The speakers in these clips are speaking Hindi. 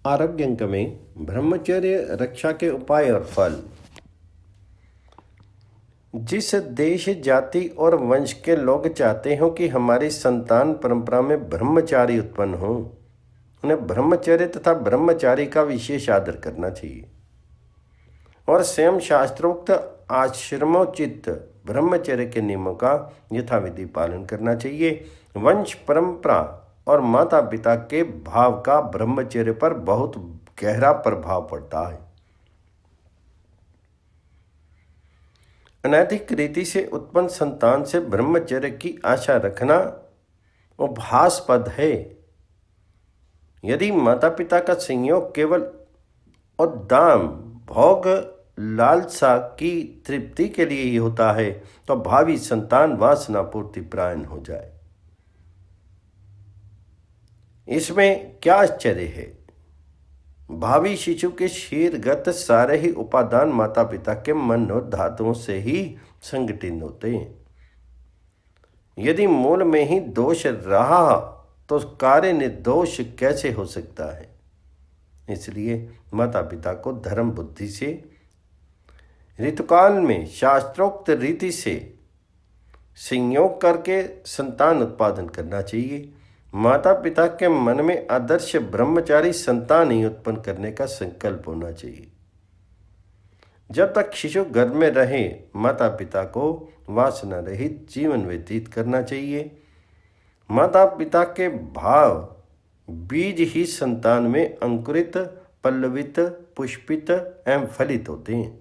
आरोग्य अंक में ब्रह्मचर्य रक्षा के उपाय और फल। जिस देश, जाति और वंश के लोग चाहते हो कि हमारी संतान परंपरा में ब्रह्मचारी उत्पन्न हो, उन्हें ब्रह्मचर्य तथा ब्रह्मचारी का विशेष आदर करना चाहिए और स्वयं शास्त्रोक्त आश्रमोचित ब्रह्मचर्य के नियमों का यथाविधि पालन करना चाहिए। वंश परंपरा और माता पिता के भाव का ब्रह्मचर्य पर बहुत गहरा प्रभाव पड़ता है। अनैतिक रीति से उत्पन्न संतान से ब्रह्मचर्य की आशा रखना उपहासास्पद है। यदि माता पिता का संयोग केवल उद्दाम भोग लालसा की तृप्ति के लिए ही होता है तो भावी संतान वासना पूर्ति परायण हो जाए। इसमें क्या आश्चर्य है। भावी शिशु के शीरगत सारे ही उपादान माता पिता के मन और धातुओं से ही संगठित होते हैं। यदि मूल में ही दोष रहा तो कार्य निर्दोष कैसे हो सकता है। इसलिए माता पिता को धर्म बुद्धि से ऋतुकाल में शास्त्रोक्त रीति से संयोग करके संतान उत्पादन करना चाहिए। माता पिता के मन में आदर्श ब्रह्मचारी संतान ही उत्पन्न करने का संकल्प होना चाहिए। जब तक शिशु गर्भ में रहे माता पिता को वासना रहित जीवन व्यतीत करना चाहिए। माता पिता के भाव बीज ही संतान में अंकुरित, पल्लवित, पुष्पित एवं फलित होते हैं।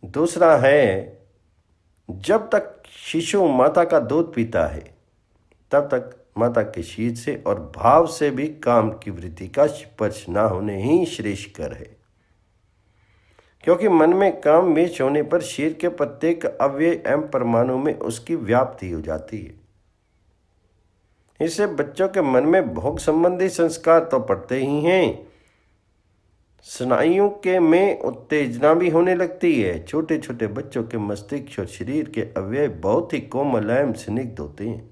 दूसरा है, जब तक शिशु माता का दूध पीता है तब तक माता के शीर से और भाव से भी काम की वृत्ति का स्पर्श न होने ही श्रेष्ठकर है, क्योंकि मन में काम बीज होने पर शीर के प्रत्येक अवयव एवं परमाणु में उसकी व्याप्ति हो जाती है। इससे बच्चों के मन में भोग संबंधी संस्कार तो पड़ते ही हैं, स्नायुओं के में उत्तेजना भी होने लगती है। छोटे छोटे बच्चों के मस्तिष्क और शरीर के अवयव बहुत ही कोमल एवं स्निग्ध होते हैं।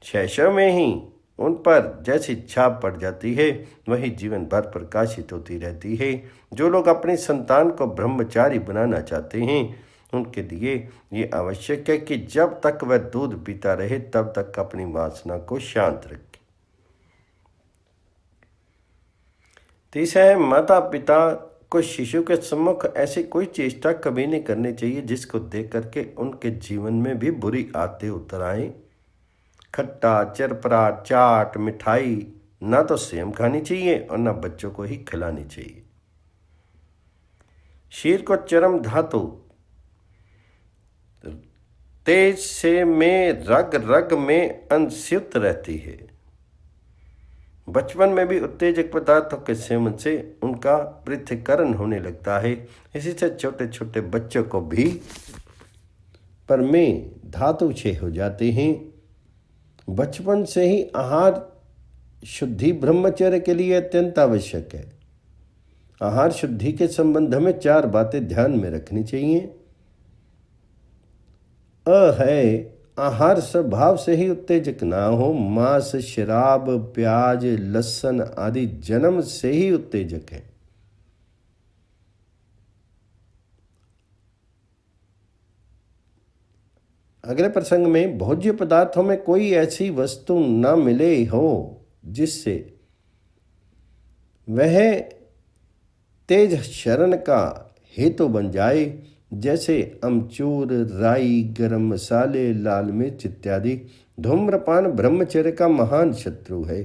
शैशव में ही उन पर जैसी छाप पड़ जाती है वही जीवन भर प्रकाशित होती रहती है। जो लोग अपनी संतान को ब्रह्मचारी बनाना चाहते हैं उनके लिए ये आवश्यक है कि जब तक वह दूध पीता रहे तब तक अपनी वासना को शांत रखे। तीसरा है, माता पिता को शिशु के सम्मुख ऐसी कोई चेष्टा कभी नहीं करनी चाहिए जिसको देख करके उनके जीवन में भी बुरी आदतें उतर आए। खट्टा, चरपरा, चाट, मिठाई ना तो स्वयं खानी चाहिए और ना बच्चों को ही खिलानी चाहिए। शीर को चरम धातु तेज से में रग रग में अंशयुक्त रहती है। बचपन में भी उत्तेजक पदार्थों के सेवन से उनका पृथक्करण होने लगता है। इसी से छोटे छोटे बच्चों को भी पर में धातु क्षय हो जाते हैं। बचपन से ही आहार शुद्धि ब्रह्मचर्य के लिए अत्यंत आवश्यक है। आहार शुद्धि के संबंध में 4 बातें ध्यान में रखनी चाहिए। है, आहार स्वभाव से ही उत्तेजक ना हो। मांस, शराब, प्याज, लहसुन आदि जन्म से ही उत्तेजक है। अगले प्रसंग में भोज्य पदार्थों में कोई ऐसी वस्तु न मिले हो जिससे वह तेज शरण का हेतु बन जाए, जैसे अमचूर, राई, गरम मसाले, लाल मिर्च इत्यादि। धूम्रपान ब्रह्मचर्य का महान शत्रु है।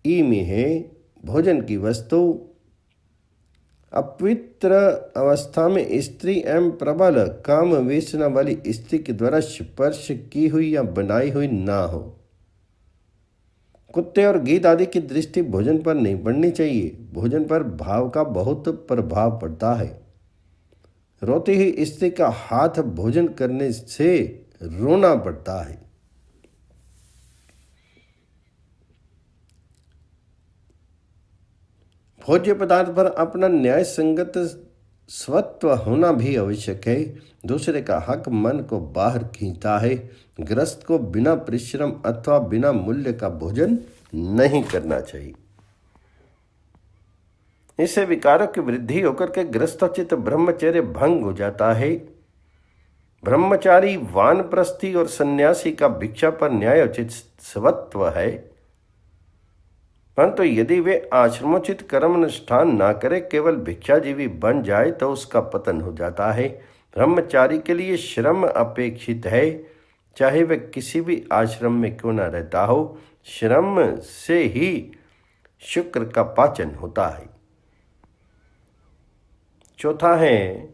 ई में है भोजन की वस्तु अपवित्र अवस्था में स्त्री एवं प्रबल काम वेसना वाली स्त्री के द्वारा स्पर्श की हुई या बनाई हुई ना हो। कुत्ते और गीध आदि की दृष्टि भोजन पर नहीं पड़नी चाहिए। भोजन पर भाव का बहुत प्रभाव पड़ता है। रोती हुई स्त्री का हाथ भोजन करने से रोना पड़ता है। भोज्य पदार्थ पर अपना न्याय संगत स्वत्व होना भी आवश्यक है। दूसरे का हक मन को बाहर खींचता है। गृहस्थ को बिना परिश्रम अथवा बिना मूल्य का भोजन नहीं करना चाहिए। इससे विकारों की वृद्धि होकर के गृहस्थोचित ब्रह्मचर्य भंग हो जाता है। ब्रह्मचारी वानप्रस्थी और सन्यासी का भिक्षा पर न्यायोचित स्वत्व है, परंतु यदि वे आश्रमोचित कर्म अनुष्ठान ना करे, केवल भिक्षाजीवी बन जाए तो उसका पतन हो जाता है। ब्रह्मचारी के लिए श्रम अपेक्षित है, चाहे वह किसी भी आश्रम में क्यों न रहता हो। श्रम से ही शुक्र का पाचन होता है। चौथा है,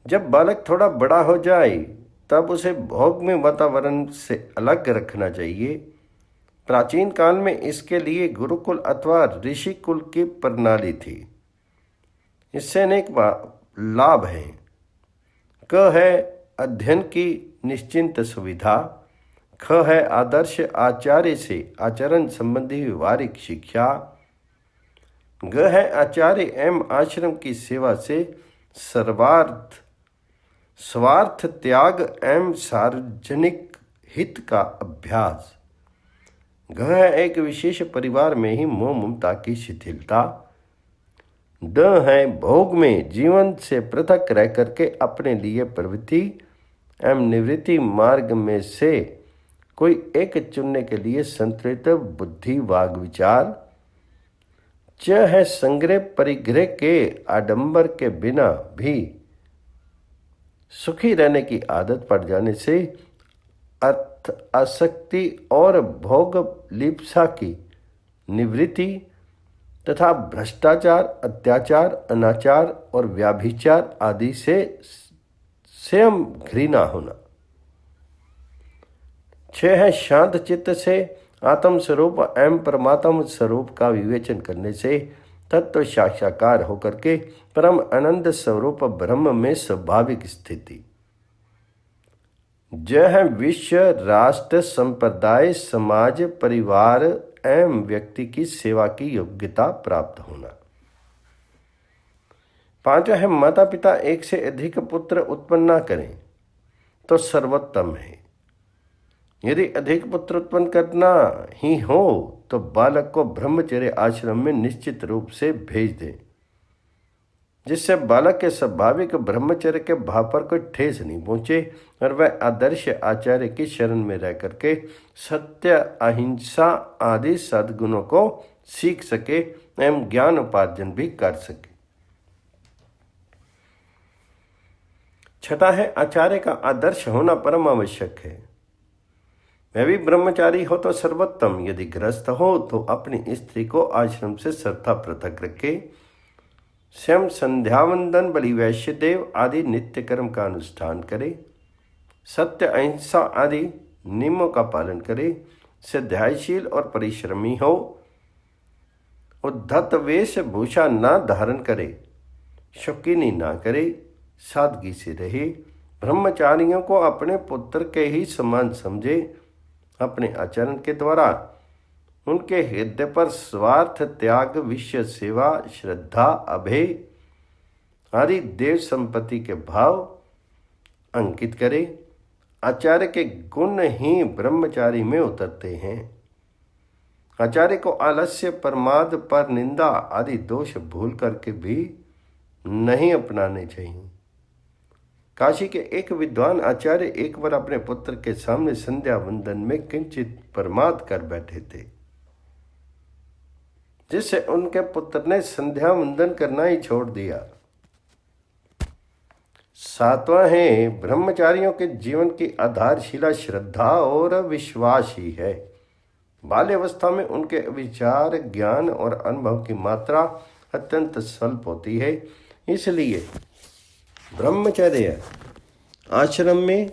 जब बालक थोड़ा बड़ा हो जाए तब उसे भोग में वातावरण से अलग रखना चाहिए। प्राचीन काल में इसके लिए गुरुकुल अथवा ऋषिकुल की प्रणाली थी। इससे अनेक लाभ हैं। क है अध्ययन की निश्चिंत सुविधा। ख है आदर्श आचार्य से आचरण संबंधी व्यवहारिक शिक्षा। ग है आचार्य एवं आश्रम की सेवा से स्वार्थ त्याग एवं सार्वजनिक हित का अभ्यास। घ है एक विशेष परिवार में ही मोह ममता की शिथिलता। ड है भोग में जीवन से पृथक रह करके अपने लिए प्रवृत्ति एवं निवृत्ति मार्ग में से कोई एक चुनने के लिए संतुलित बुद्धि वाग विचार। च है संग्रह परिग्रह के आडंबर के बिना भी सुखी रहने की आदत पड़ जाने से अर्थ आसक्ति और भोग लिप्सा की निवृत्ति तथा भ्रष्टाचार, अत्याचार, अनाचार और व्याभिचार आदि से स्वयं घृणा होना। 6 है शांत चित्त से आत्म स्वरूप एवं परमात्म स्वरूप का विवेचन करने से तत्व साक्षात्कार होकर के परम आनंद स्वरूप ब्रह्म में स्वाभाविक स्थिति। ज है विश्व, राष्ट्र, संप्रदाय, समाज, परिवार एवं व्यक्ति की सेवा की योग्यता प्राप्त होना। 5 है माता पिता एक से अधिक पुत्र उत्पन्न न करें तो सर्वोत्तम है। यदि अधिक पुत्र उत्पन्न करना ही हो तो बालक को ब्रह्मचर्य आश्रम में निश्चित रूप से भेज दें, जिससे बालक के स्वाभाविक ब्रह्मचर्य के भाव पर कोई ठेस नहीं पहुंचे और वह आदर्श आचार्य की शरण में रह करके सत्य, अहिंसा आदि सद्गुणों को सीख सके एवं ज्ञान उपार्जन भी कर सके। 6 है आचार्य का आदर्श होना परम आवश्यक है। वह भी ब्रह्मचारी हो तो सर्वोत्तम, यदि गृहस्थ हो तो अपनी स्त्री को आश्रम से सर्वथा पृथक रखे। स्वयं संध्यावंदन, बलि, वैश्य देव आदि नित्य कर्म का अनुष्ठान करे। सत्य, अहिंसा आदि नियमों का पालन करे। स्वाध्यायशील और परिश्रमी हो। उद्धत वेशभूषा न धारण करे। शौकीनी ना करे। सादगी से रहे। ब्रह्मचारियों को अपने पुत्र के ही समान समझे। अपने आचरण के द्वारा उनके हृदय पर स्वार्थ त्याग, विश्व सेवा, श्रद्धा, अभय आदि देव संपत्ति के भाव अंकित करे। आचार्य के गुण ही ब्रह्मचारी में उतरते हैं। आचार्य को आलस्य, प्रमाद, पर निंदा आदि दोष भूल करके भी नहीं अपनाने चाहिए। काशी के एक विद्वान आचार्य एक बार अपने पुत्र के सामने संध्या वंदन में किंचित प्रमाद कर बैठे थे, जिससे उनके पुत्र ने संध्या वंदन करना ही छोड़ दिया। 7वां है ब्रह्मचारियों के जीवन की आधारशिला श्रद्धा और विश्वास ही है। बाल्यावस्था में उनके विचार, ज्ञान और अनुभव की मात्रा अत्यंत स्वल्प होती है। इसलिए ब्रह्मचर्य आश्रम में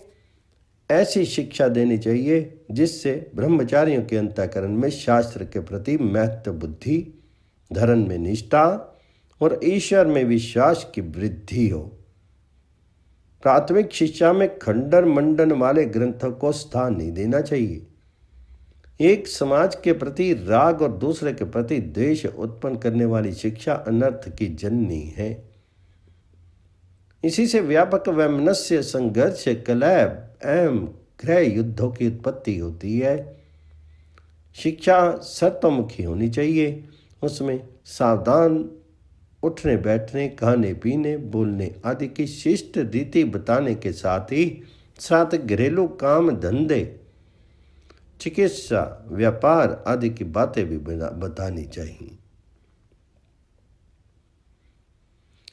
ऐसी शिक्षा देनी चाहिए जिससे ब्रह्मचारियों के अंतःकरण में शास्त्र के प्रति महत्व बुद्धि, धर्म में निष्ठा और ईश्वर में विश्वास की वृद्धि हो। प्राथमिक शिक्षा में खंडन मंडन वाले ग्रंथों को स्थान नहीं देना चाहिए। एक समाज के प्रति राग और दूसरे के प्रति द्वेष उत्पन्न करने वाली शिक्षा अनर्थ की जननी है। इसी से व्यापक वैमनस्य, संघर्ष, कलह एवं गृह युद्धों की उत्पत्ति होती है। शिक्षा शर्तोमुखी होनी चाहिए। उसमें सावधान उठने बैठने, खाने पीने, बोलने आदि की शिष्ट रीति बताने के साथ ही साथ घरेलू काम धंधे, चिकित्सा, व्यापार आदि की बातें भी बतानी चाहिए।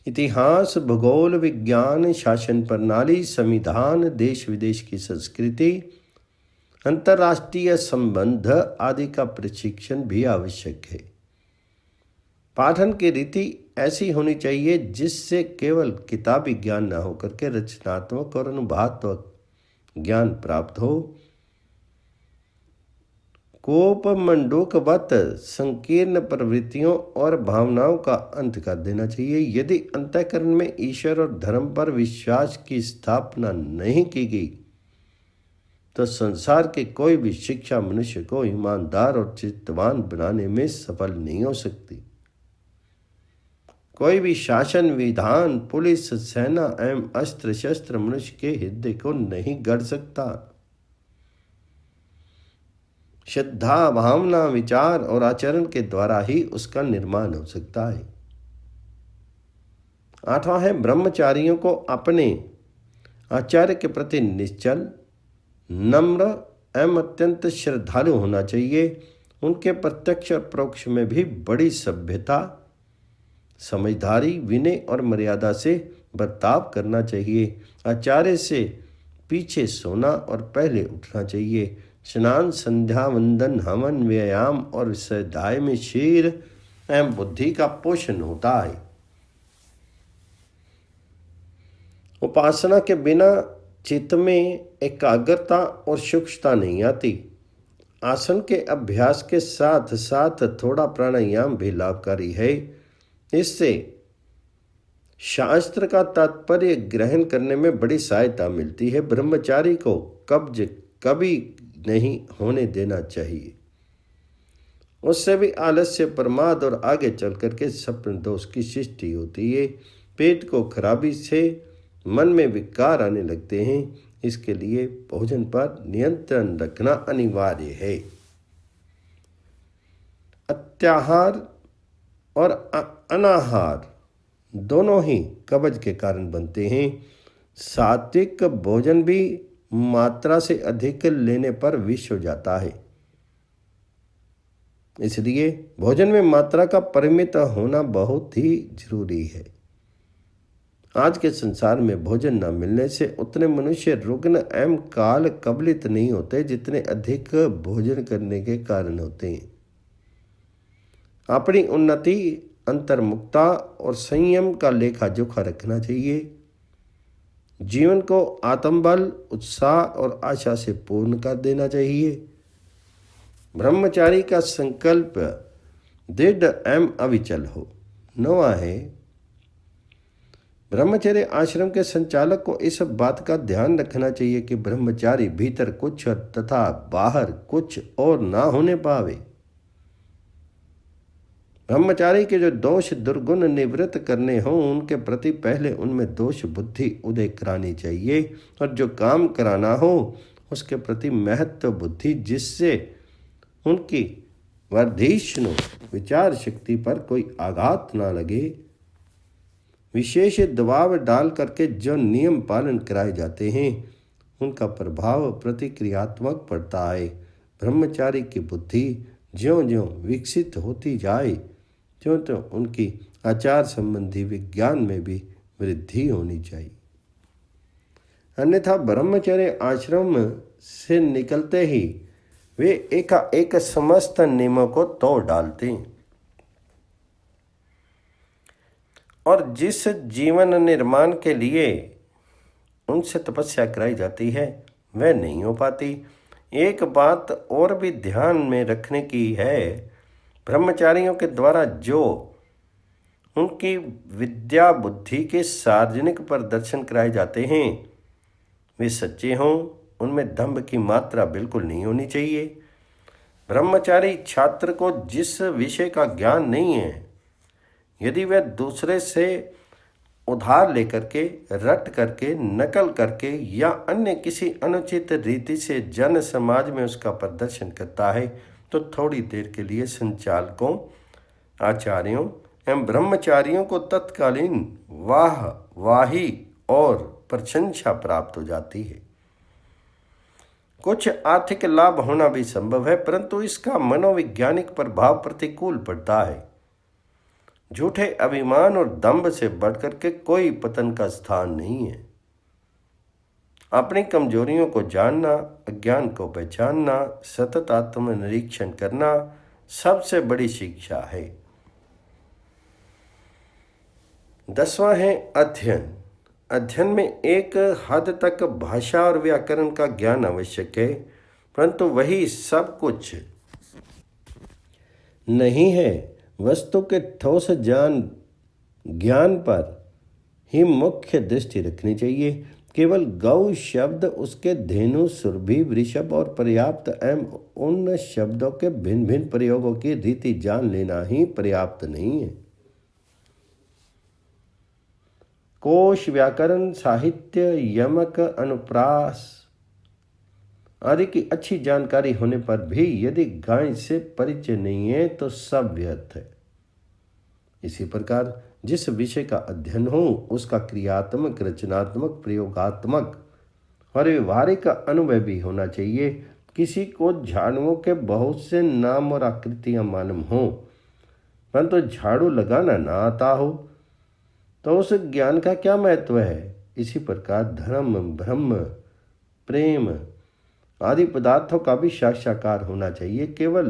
इतिहास, भूगोल, विज्ञान, शासन प्रणाली, संविधान, देश विदेश की संस्कृति, अंतर्राष्ट्रीय संबंध आदि का प्रशिक्षण भी आवश्यक है। पाठन की रीति ऐसी होनी चाहिए जिससे केवल किताबी ज्ञान न होकर के रचनात्मक और अनुभवात्मक ज्ञान प्राप्त हो। कोप मंडूकवत संकीर्ण प्रवृत्तियों और भावनाओं का अंत कर देना चाहिए। यदि अंतःकरण में ईश्वर और धर्म पर विश्वास की स्थापना नहीं की गई तो संसार की कोई भी शिक्षा मनुष्य को ईमानदार और चित्तवान बनाने में सफल नहीं हो सकती। कोई भी शासन, विधान, पुलिस, सेना एवं अस्त्र शस्त्र मनुष्य के हृदय को नहीं गढ़ सकता। श्रद्धा, भावना, विचार और आचरण के द्वारा ही उसका निर्माण हो सकता है। 8वां है, ब्रह्मचारियों को अपने आचार्य के प्रति निश्चल, नम्र एवं अत्यंत श्रद्धालु होना चाहिए। उनके प्रत्यक्ष और परोक्ष में भी बड़ी सभ्यता, समझदारी, विनय और मर्यादा से बर्ताव करना चाहिए। आचार्य से पीछे सोना और पहले उठना चाहिए। स्नान, संध्या, वंदन, हवन, व्यायाम और स्वाध्याय में शरीर एवं बुद्धि का पोषण होता है। उपासना के बिना चित्त में एकाग्रता और सूक्ष्मता नहीं आती। आसन के अभ्यास के साथ साथ थोड़ा प्राणायाम भी लाभकारी है। इससे शास्त्र का तात्पर्य ग्रहण करने में बड़ी सहायता मिलती है। ब्रह्मचारी को कब्ज कभी नहीं होने देना चाहिए। उससे भी आलस्य, प्रमाद और आगे चल करके स्वप्न दोष की सृष्टि होती है। पेट को खराबी से मन में विकार आने लगते हैं। इसके लिए भोजन पर नियंत्रण रखना अनिवार्य है। अत्याहार और अनाहार दोनों ही कब्ज के कारण बनते हैं। सात्विक भोजन भी मात्रा से अधिक लेने पर विष हो जाता है। इसलिए भोजन में मात्रा का परिमित होना बहुत ही जरूरी है। आज के संसार में भोजन न मिलने से उतने मनुष्य रुग्ण एवं काल कबलित नहीं होते जितने अधिक भोजन करने के कारण होते हैं। अपनी उन्नति, अंतर्मुक्ता और संयम का लेखा जोखा रखना चाहिए। जीवन को आत्मबल, उत्साह और आशा से पूर्ण कर देना चाहिए। ब्रह्मचारी का संकल्प दृढ़ एवं अविचल हो। 9वां है, ब्रह्मचर्य आश्रम के संचालक को इस बात का ध्यान रखना चाहिए कि ब्रह्मचारी भीतर कुछ तथा बाहर कुछ और ना होने पावे। ब्रह्मचारी के जो दोष दुर्गुण निवृत्त करने हों उनके प्रति पहले उनमें दोष बुद्धि उदय करानी चाहिए, और जो काम कराना हो उसके प्रति महत्व बुद्धि, जिससे उनकी वर्धिष्णु विचार शक्ति पर कोई आघात ना लगे। विशेष दबाव डाल करके जो नियम पालन कराए जाते हैं उनका प्रभाव प्रतिक्रियात्मक पड़ता है। ब्रह्मचारी की बुद्धि ज्यों-ज्यों विकसित होती जाए त्यों उनकी आचार संबंधी विज्ञान में भी वृद्धि होनी चाहिए। अन्यथा ब्रह्मचर्य आश्रम से निकलते ही वे एकाएक समस्त नियमों को तोड़ डालते हैं और जिस जीवन निर्माण के लिए उनसे तपस्या कराई जाती है वह नहीं हो पाती। एक बात और भी ध्यान में रखने की है, ब्रह्मचारियों के द्वारा जो उनकी विद्या बुद्धि के सार्वजनिक प्रदर्शन कराए जाते हैं वे सच्चे हों, उनमें दंभ की मात्रा बिल्कुल नहीं होनी चाहिए। ब्रह्मचारी छात्र को जिस विषय का ज्ञान नहीं है, यदि वह दूसरे से उधार लेकर के, रट करके, नकल करके या अन्य किसी अनुचित रीति से जन समाज में उसका प्रदर्शन करता है, तो थोड़ी देर के लिए संचालकों, आचार्यों एवं ब्रह्मचारियों को तत्कालीन वाही और प्रशंसा प्राप्त हो जाती है। कुछ आर्थिक लाभ होना भी संभव है, परंतु इसका मनोवैज्ञानिक प्रभाव प्रतिकूल पड़ता है। झूठे अभिमान और दंभ से बढ़कर के कोई पतन का स्थान नहीं है। अपनी कमजोरियों को जानना, अज्ञान को पहचानना, सतत आत्मनिरीक्षण करना सबसे बड़ी शिक्षा है। 10वां है अध्ययन। अध्ययन में एक हद तक भाषा और व्याकरण का ज्ञान आवश्यक है, परंतु वही सब कुछ नहीं है। वस्तु के ठोस ज्ञान पर ही मुख्य दृष्टि रखनी चाहिए। केवल गौ शब्द, उसके धेनु, सुरभि, वृषभ और पर्याप्त एवं उन शब्दों के भिन्न भिन्न प्रयोगों की रीति जान लेना ही पर्याप्त नहीं है। कोश, व्याकरण, साहित्य, यमक, अनुप्रास आदि की अच्छी जानकारी होने पर भी यदि गाय से परिचय नहीं है तो सब व्यर्थ है। इसी प्रकार जिस विषय का अध्ययन हो उसका क्रियात्मक, रचनात्मक, प्रयोगात्मक और व्यवहारिक अनुभव भी होना चाहिए। किसी को झाड़ुओं के बहुत से नाम और आकृतियां मालूम हो, परंतु झाड़ू लगाना ना आता हो, तो उस ज्ञान का क्या महत्व है। इसी प्रकार धर्म, ब्रह्म, प्रेम आदि पदार्थों का भी साक्षात्कार होना चाहिए। केवल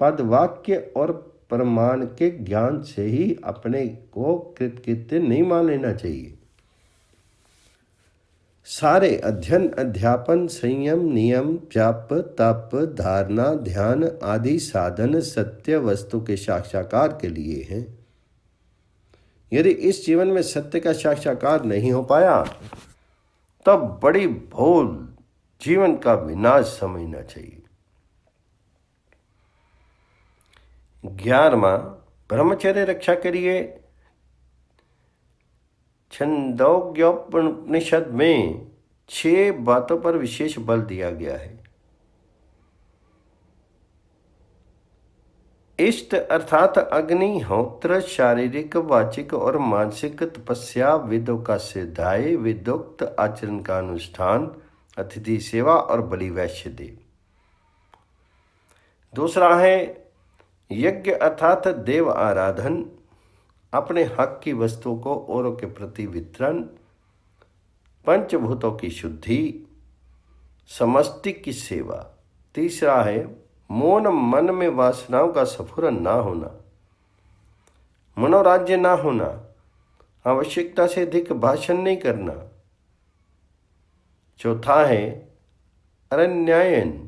पद, वाक्य और प्रमाण के ज्ञान से ही अपने को कृतकृत्य नहीं मान लेना चाहिए। सारे अध्ययन, अध्यापन, संयम, नियम, जप, तप, धारणा, ध्यान आदि साधन सत्य वस्तु के साक्षात्कार के लिए हैं। यदि इस जीवन में सत्य का साक्षात्कार नहीं हो पाया तब बड़ी भूल, जीवन का विनाश समझना चाहिए। 11वां ब्रह्मचर्य रक्षा के लिए छंदोग्योपनिषद में 6 बातों पर विशेष बल दिया गया है। इष्ट अर्थात अग्निहोत्र, शारीरिक, वाचिक और मानसिक तपस्या, वेदों का सिद्धाय, वेदोक्त आचरण का अनुष्ठान, अतिथि सेवा और बलि वैश्य देव। दूसरा है यज्ञ अर्थात देव आराधन, अपने हक की वस्तुओं को औरों के प्रति वितरण, पंचभूतों की शुद्धि, समष्टि की सेवा। तीसरा है मौन, मन में वासनाओं का स्फुरन ना होना, मनोराज्य ना होना, आवश्यकता से अधिक भाषण नहीं करना। चौथा है अरण्यायन,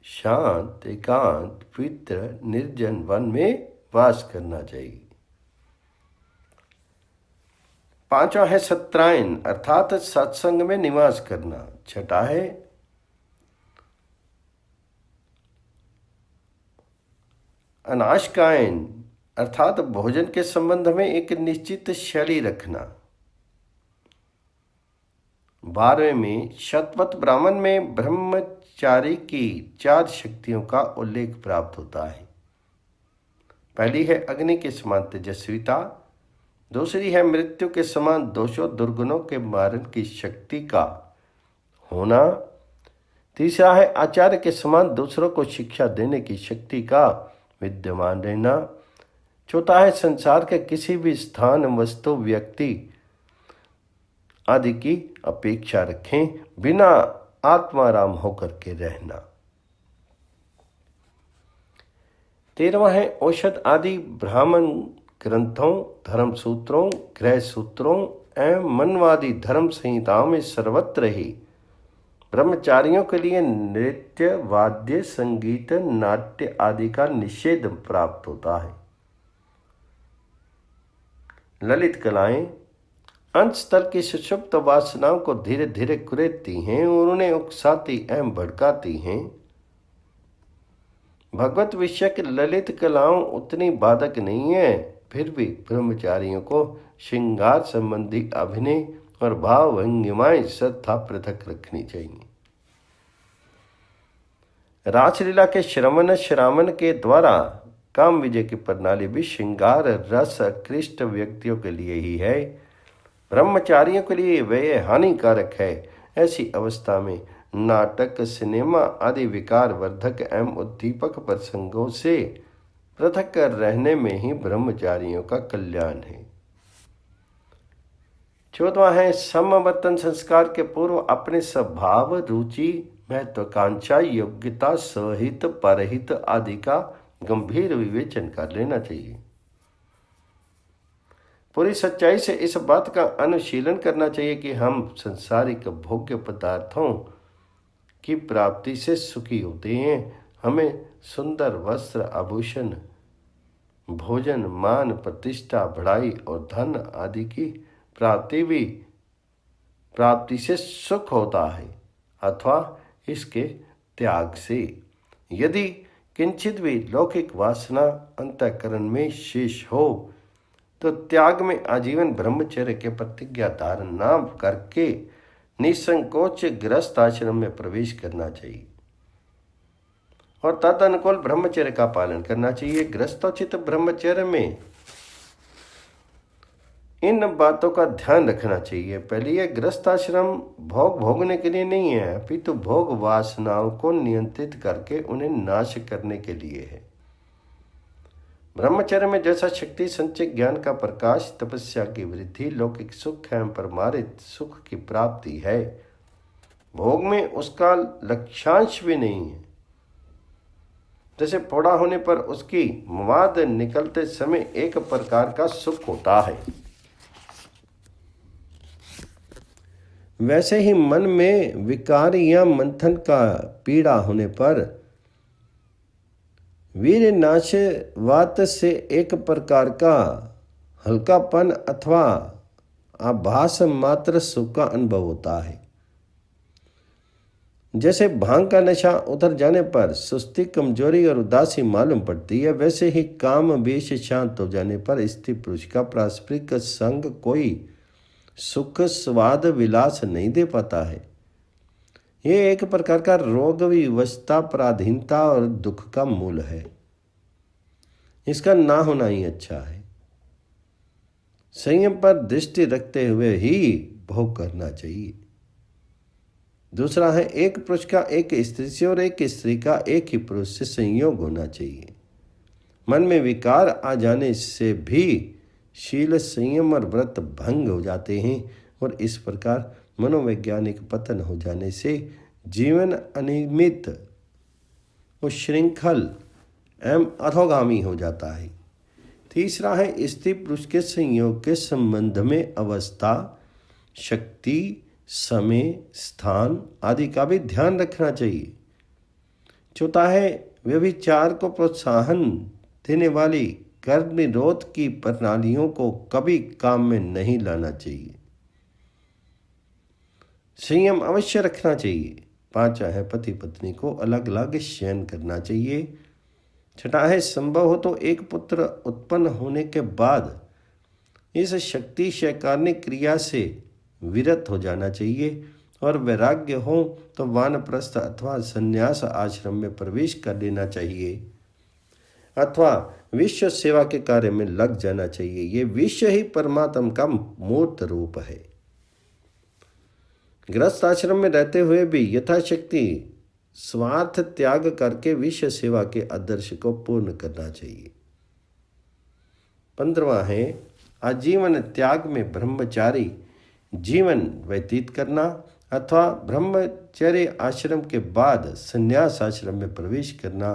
शांत, एकांत, पवित्र, निर्जन वन में वास करना चाहिए। 5वां है सत्रायन अर्थात सत्संग में निवास करना। 6ठा है अनाशकायन अर्थात भोजन के संबंध में एक निश्चित शैली रखना। 12वें में शतपथ ब्राह्मण में ब्रह्मचारी की 4 शक्तियों का उल्लेख प्राप्त होता है। पहली है अग्नि के समान तेजस्विता, दूसरी है मृत्यु के समान दोषों दुर्गुणों के मारण की शक्ति का होना, तीसरा है आचार्य के समान दूसरों को शिक्षा देने की शक्ति का विद्यमान रहना, चौथा है संसार के किसी भी स्थान, वस्तु, व्यक्ति आदि की अपेक्षा रखें, बिना आत्माराम होकर के रहना। 13वां है औषध आदि ब्राह्मण ग्रंथों, धर्म सूत्रों, गृह सूत्रों एवं मनवादी धर्म संहिताओं में सर्वत्र ही ब्रह्मचारियों के लिए नृत्य, वाद्य, संगीत, नाट्य आदि का निषेध प्राप्त होता है। ललित कलाएं अंतस्थल की सुषुप्त वासनाओं को धीरे धीरे कुरेदती हैं और उन्हें उकसाती एवं भड़काती हैं। भगवत विषयक ललित कलाओं उतनी बाधक नहीं है, फिर भी ब्रह्मचारियों को श्रृंगार संबंधी अभिनय और भाव भंगिमाएं श्रद्धा पृथक रखनी चाहिए। रासलीला के श्रावण के द्वारा काम विजय की प्रणाली भी श्रृंगार रस कृष्ट व्यक्तियों के लिए ही है, ब्रह्मचारियों के लिए वह हानिकारक है। ऐसी अवस्था में नाटक, सिनेमा आदि विकार वर्धक एवं उद्दीपक प्रसंगों से पृथक रहने में ही ब्रह्मचारियों का कल्याण है। 14वां है समावर्तन संस्कार के पूर्व अपने स्वभाव, रुचि, महत्वाकांक्षा, योग्यता, सहित परहित आदि का गंभीर विवेचन कर लेना चाहिए। पूरी सच्चाई से इस बात का अनुशीलन करना चाहिए कि हम संसारिक भोग्य पदार्थों की प्राप्ति से सुखी होते हैं। हमें सुंदर वस्त्र, आभूषण, भोजन, मान, प्रतिष्ठा, बढ़ाई और धन आदि की प्राप्ति से सुख होता है अथवा इसके त्याग से। यदि किंचित भी लौकिक वासना अंतःकरण में शेष हो तो त्याग में आजीवन ब्रह्मचर्य के प्रतिज्ञा धारण न करके निसंकोच गृहस्थ आश्रम में प्रवेश करना चाहिए और तदनुकूल ब्रह्मचर्य का पालन करना चाहिए। गृहस्थोचित ब्रह्मचर्य में इन बातों का ध्यान रखना चाहिए। पहले यह गृहस्थाश्रम भोग भोगने के लिए नहीं है, अपितु भोग वासनाओं को नियंत्रित करके उन्हें नाश करने के लिए है। ब्रह्मचर्य में जैसा शक्ति संचय, ज्ञान का प्रकाश, तपस्या की वृद्धि, लौकिक सुख एवं परमार्थिक सुख की प्राप्ति है, भोग में उसका लक्ष्यांश भी नहीं है। जैसे फोड़ा होने पर उसकी मवाद निकलते समय एक प्रकार का सुख होता है, वैसे ही मन में विकार या मंथन का पीड़ा होने पर वीर नाशवात से एक प्रकार का हल्कापन अथवा आभास मात्र सुख का अनुभव होता है। जैसे भांग का नशा उतर जाने पर सुस्ती, कमजोरी और उदासी मालूम पड़ती है, वैसे ही काम वेश शांत हो जाने पर स्त्री पुरुष का पारस्परिक संग कोई सुख, स्वाद, विलास नहीं दे पाता है। ये एक प्रकार का रोग, विवशता, पराधीनता और दुख का मूल है। इसका ना होना ही अच्छा है। संयम पर दृष्टि रखते हुए ही भोग करना चाहिए। दूसरा है एक पुरुष का एक स्त्री से और एक स्त्री का एक ही पुरुष से संयोग होना चाहिए। मन में विकार आ जाने से भी शील, संयम और व्रत भंग हो जाते हैं और इस प्रकार मनोवैज्ञानिक पतन हो जाने से जीवन अनियमित, उच्छृंखल एवं अधोगामी हो जाता है। तीसरा है स्त्री पुरुष के संयोग के संबंध में अवस्था, शक्ति, समय, स्थान आदि का भी ध्यान रखना चाहिए। चौथा है व्यभिचार को प्रोत्साहन देने वाली कर निरोध की प्रणालियों को कभी काम में नहीं लाना चाहिए। संयम अवश्य रखना चाहिए। पांचवा है पति पत्नी को अलग अलग शयन करना चाहिए। छठा है संभव हो तो एक पुत्र उत्पन्न होने के बाद इस शक्ति शयकारणी क्रिया से विरत हो जाना चाहिए और वैराग्य हो तो वानप्रस्थ अथवा संन्यास आश्रम में प्रवेश कर लेना चाहिए अथवा विश्व सेवा के कार्य में लग जाना चाहिए। ये विश्व ही परमात्मा का मूर्त रूप है। गृहस्थ आश्रम में रहते हुए भी यथाशक्ति स्वार्थ त्याग करके विश्व सेवा के आदर्श को पूर्ण करना चाहिए। 15वां है आजीवन त्याग में ब्रह्मचारी जीवन व्यतीत करना अथवा ब्रह्मचर्य आश्रम के बाद संन्यास आश्रम में प्रवेश करना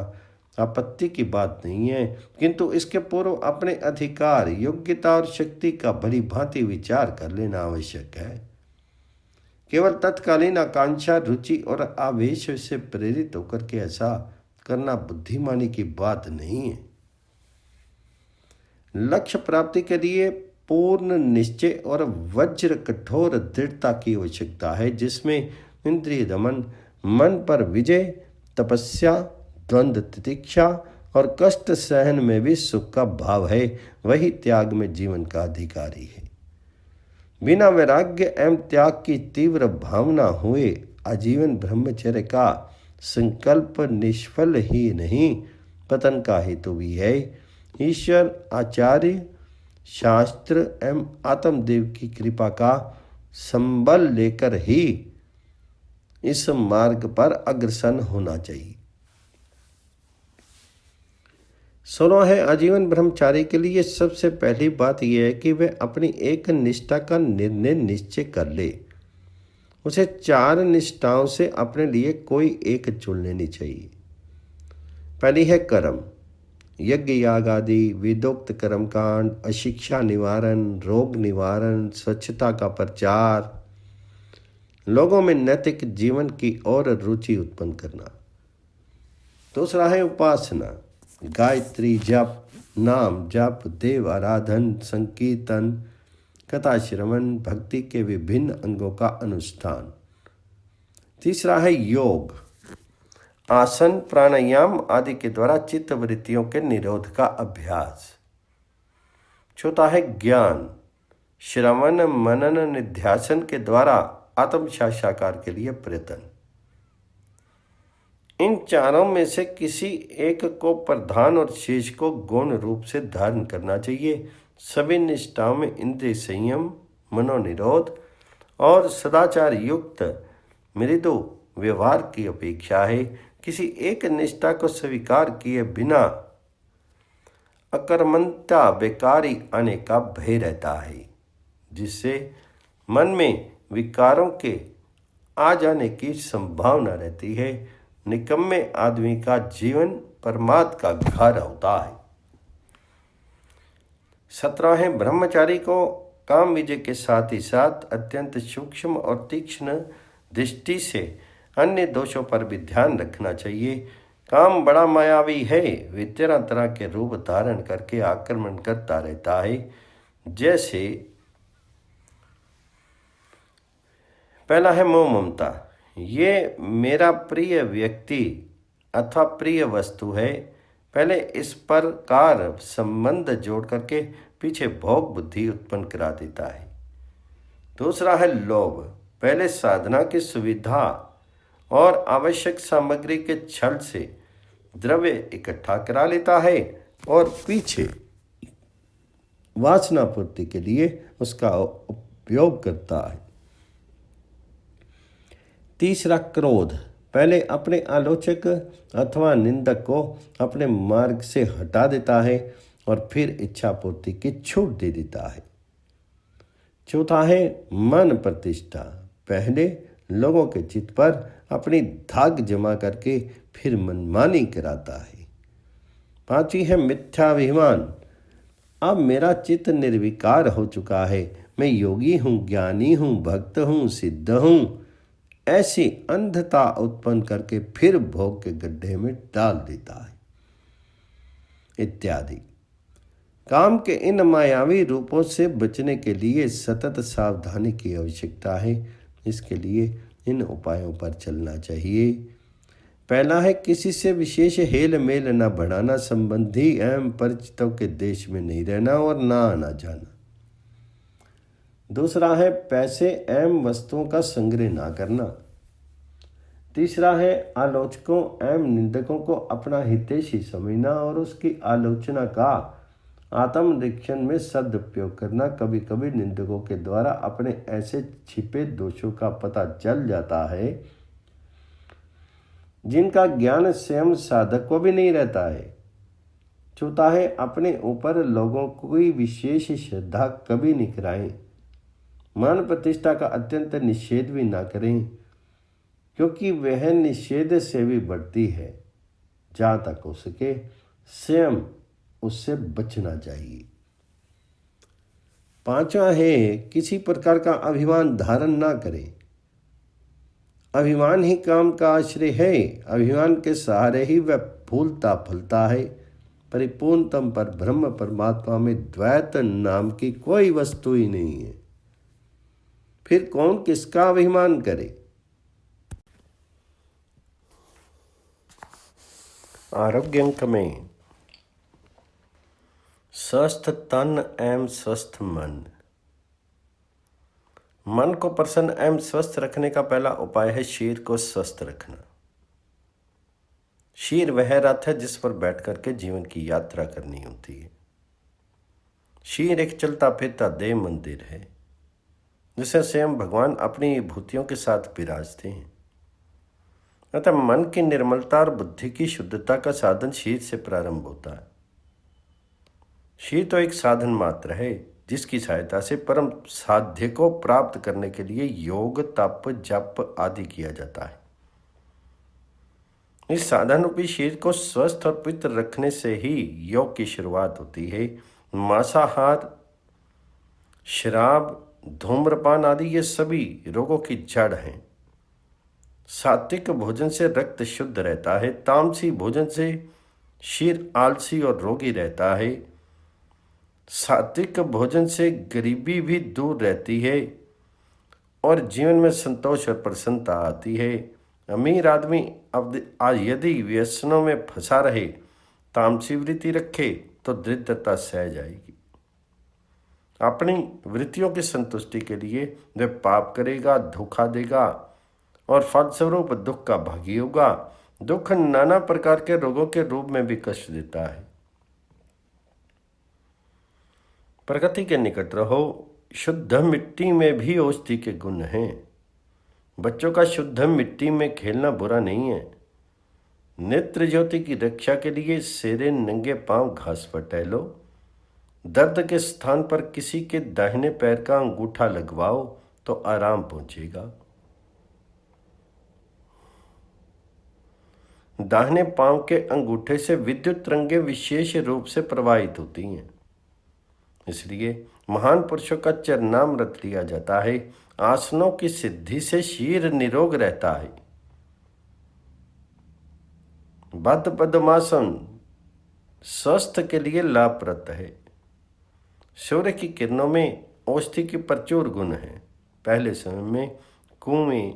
आपत्ति की बात नहीं है, किंतु इसके पूर्व अपने अधिकार, योग्यता और शक्ति का भली भांति विचार कर लेना आवश्यक है। केवल तत्कालीन आकांक्षा, रुचि और आवेश से प्रेरित होकर के ऐसा करना बुद्धिमानी की बात नहीं है। लक्ष्य प्राप्ति के लिए पूर्ण निश्चय और वज्र कठोर दृढ़ता की आवश्यकता है, जिसमें इंद्रिय दमन, मन पर विजय, तपस्या, द्वंद्व, तितिक्षा और कष्ट सहन में भी सुख का भाव है। वही त्याग में जीवन का अधिकारी है। बिना वैराग्य एवं त्याग की तीव्र भावना हुए आजीवन ब्रह्मचर्य का संकल्प निष्फल ही नहीं, पतन का हेतु भी है। ईश्वर, आचार्य, शास्त्र एवं आत्मदेव की कृपा का संबल लेकर ही इस मार्ग पर अग्रसर होना चाहिए। 16 है, आजीवन ब्रह्मचारी के लिए सबसे पहली बात यह है कि वह अपनी एक निष्ठा का निर्णय निश्चय कर ले। उसे 4 निष्ठाओं से अपने लिए कोई एक चुन लेनी चाहिए। पहली है कर्म, यज्ञ याग आदि, वेदोक्त कर्मकांड, अशिक्षा निवारण, रोग निवारण, स्वच्छता का प्रचार, लोगों में नैतिक जीवन की ओर रुचि उत्पन्न करना। दूसरा है उपासना, गायत्री जप, नाम जप, देव आराधन, संकीर्तन, कथा श्रवण, भक्ति के विभिन्न अंगों का अनुष्ठान। तीसरा है योग, आसन, प्राणायाम आदि के द्वारा चित्त वृत्तियों के निरोध का अभ्यास। चौथा है ज्ञान, श्रवण मनन निध्यासन के द्वारा आत्म साक्षात्कार के लिए प्रयत्न। इन चारों में से किसी एक को प्रधान और शेष को गौण रूप से धारण करना चाहिए। सभी निष्ठाओं में इंद्रिय संयम, मनोनिरोध और सदाचार युक्त मृदु व्यवहार की अपेक्षा है। किसी एक निष्ठा को स्वीकार किए बिना अकर्मण्यता बेकारी आने का भय रहता है, जिससे मन में विकारों के आ जाने की संभावना रहती है। निकम्मे आदमी का जीवन परमात्मा का घर होता है। 17 है, ब्रह्मचारी को काम विजय के साथ ही साथ अत्यंत सूक्ष्म और तीक्ष्ण दृष्टि से अन्य दोषों पर भी ध्यान रखना चाहिए। काम बड़ा मायावी है, वे तरह तरह के रूप धारण करके आक्रमण करता रहता है। जैसे पहला है मोह ममता, ये मेरा प्रिय व्यक्ति अथवा प्रिय वस्तु है, पहले इस प्रकार संबंध जोड़ करके पीछे भोग बुद्धि उत्पन्न करा देता है। दूसरा है लोभ, पहले साधना की सुविधा और आवश्यक सामग्री के छल से द्रव्य इकट्ठा करा लेता है और पीछे वासना पूर्ति के लिए उसका उपयोग करता है। तीसरा क्रोध, पहले अपने आलोचक अथवा निंदक को अपने मार्ग से हटा देता है और फिर इच्छा पूर्ति की छूट दे देता है। चौथा है मन प्रतिष्ठा, पहले लोगों के चित्त पर अपनी धाक जमा करके फिर मनमानी कराता है। 5वीं है मिथ्याभिमान, अब मेरा चित्त निर्विकार हो चुका है, मैं योगी हूँ, ज्ञानी हूँ, भक्त हूँ, सिद्ध हूँ, ऐसी अंधता उत्पन्न करके फिर भोग के गड्ढे में डाल देता है इत्यादि। काम के इन मायावी रूपों से बचने के लिए सतत सावधानी की आवश्यकता है। इसके लिए इन उपायों पर चलना चाहिए। पहला है किसी से विशेष हेल मेल न बढ़ाना, संबंधी एवं परिचितों के देश में नहीं रहना और ना आना जाना। दूसरा है पैसे एवं वस्तुओं का संग्रह ना करना। तीसरा है आलोचकों एवं निंदकों को अपना हितैषी समझना और उसकी आलोचना का आत्मनिरीक्षण में सदुपयोग करना। कभी कभी निंदकों के द्वारा अपने ऐसे छिपे दोषों का पता चल जाता है जिनका ज्ञान स्वयं साधक को भी नहीं रहता है। चौथा है अपने ऊपर लोगों की विशेष श्रद्धा कभी नहीं कराएं। मान प्रतिष्ठा का अत्यंत निषेध भी ना करें, क्योंकि वह निषेध से भी बढ़ती है। जहाँ तक हो सके स्वयं उससे बचना चाहिए। 5वां है किसी प्रकार का अभिमान धारण ना करें। अभिमान ही काम का आश्रय है। अभिमान के सहारे ही वह फूलता फलता है। परिपूर्णतम पर ब्रह्म परमात्मा में द्वैत नाम की कोई वस्तु ही नहीं है, फिर कौन किसका अभिमान करे। आरोग्य अंक में स्वस्थ तन एवं स्वस्थ मन। मन को प्रसन्न एवं स्वस्थ रखने का पहला उपाय है शरीर को स्वस्थ रखना। शरीर वह रथ है जिस पर बैठ करके जीवन की यात्रा करनी होती है। शरीर एक चलता फिरता देव मंदिर है जिसे स्वयं भगवान अपनी विभूतियों के साथ विराजते हैं। अतः मन की निर्मलता और बुद्धि की शुद्धता का साधन शरीर से प्रारंभ होता है। शरीर तो एक साधन मात्र है जिसकी सहायता से परम साध्य को प्राप्त करने के लिए योग, तप, जप आदि किया जाता है। इस साधन रूपी शरीर को स्वस्थ और पवित्र रखने से ही योग की शुरुआत होती है। मांसाहार, शराब, धूम्रपान आदि ये सभी रोगों की जड़ हैं। सात्विक भोजन से रक्त शुद्ध रहता है। तामसी भोजन से शरीर आलसी और रोगी रहता है। सात्विक भोजन से गरीबी भी दूर रहती है और जीवन में संतोष और प्रसन्नता आती है। अमीर आदमी अब यदि व्यसनों में फंसा रहे, तामसी वृत्ति रखे तो दरिद्रता सह जाएगी। अपनी वृत्तियों की संतुष्टि के लिए वह पाप करेगा, धोखा देगा और फलस्वरूप दुख का भागी होगा। दुख नाना प्रकार के रोगों के रूप में भी कष्ट देता है। प्रकृति के निकट रहो। शुद्ध मिट्टी में भी औषधि के गुण हैं। बच्चों का शुद्ध मिट्टी में खेलना बुरा नहीं है। नेत्र ज्योति की रक्षा के लिए सेरे नंगे पांव घास पर टहलो। दर्द के स्थान पर किसी के दाहिने पैर का अंगूठा लगवाओ तो आराम पहुंचेगा। दाहिने पांव के अंगूठे से विद्युत तरंगें विशेष रूप से प्रवाहित होती हैं, इसलिए महान पुरुषों का चरणामृत लिया जाता है। आसनों की सिद्धि से शरीर निरोग रहता है। बद्ध पद्मासन स्वास्थ्य के लिए लाभप्रद है। सूर्य की किरणों में औषधि के प्रचुर गुण हैं। पहले समय में कुएं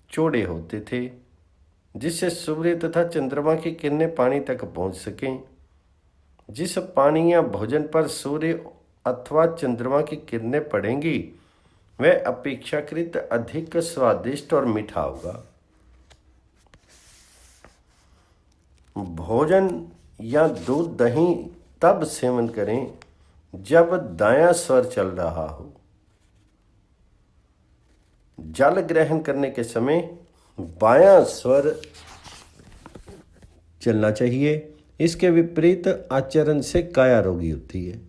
चौड़े होते थे जिससे सूर्य तथा चंद्रमा की किरणें पानी तक पहुंच सकें। जिस पानी या भोजन पर सूर्य अथवा चंद्रमा की किरणें पड़ेंगी वह अपेक्षाकृत अधिक स्वादिष्ट और मीठा होगा। भोजन या दूध दही तब सेवन करें जब दायां स्वर चल रहा हो। जल ग्रहण करने के समय बायां स्वर चलना चाहिए। इसके विपरीत आचरण से काया रोगी होती है।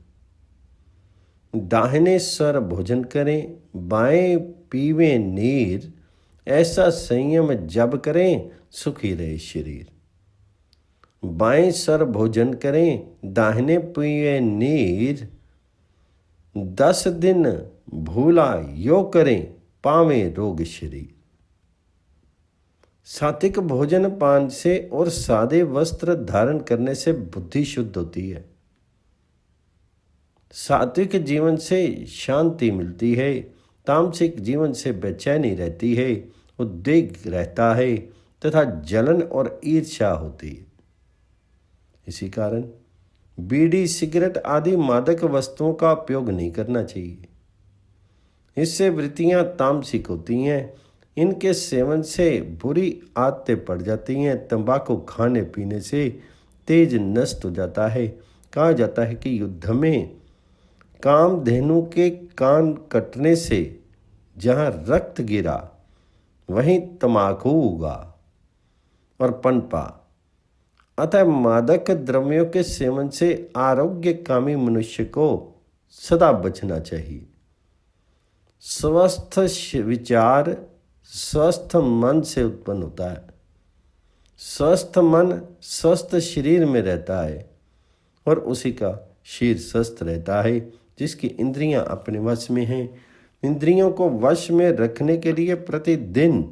दाहिने स्वर भोजन करें, बाएं पीवे नीर, ऐसा संयम जब करें सुखी रहे शरीर। बाएं स्वर भोजन करें, दाहिने पीवे नीर, 10 दिन भूला यो करें पावे रोग शरीर। सात्विक भोजन पान से और सादे वस्त्र धारण करने से बुद्धि शुद्ध होती है। सात्विक जीवन से शांति मिलती है। तामसिक जीवन से बेचैनी रहती है, उद्वेग रहता है तथा जलन और ईर्ष्या होती है। इसी कारण बीड़ी, सिगरेट आदि मादक वस्तुओं का उपयोग नहीं करना चाहिए। इससे वृत्तियां तामसिक होती हैं। इनके सेवन से बुरी आदतें पड़ जाती हैं। तंबाकू खाने पीने से तेज नष्ट हो जाता है। कहा जाता है कि युद्ध में कामधेनु के कान कटने से जहाँ रक्त गिरा वहीं तंबाकू उगा और पनपा। अतः मादक द्रव्यों के सेवन से आरोग्यकामी मनुष्य को सदा बचना चाहिए। स्वस्थ विचार स्वस्थ मन से उत्पन्न होता है। स्वस्थ मन स्वस्थ शरीर में रहता है और उसी का शरीर स्वस्थ रहता है जिसकी इंद्रियां अपने वश में हैं। इंद्रियों को वश में रखने के लिए प्रतिदिन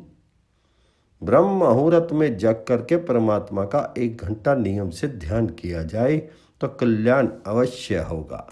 ब्रह्म मुहूर्त में जग करके परमात्मा का 1 घंटा नियम से ध्यान किया जाए तो कल्याण अवश्य होगा।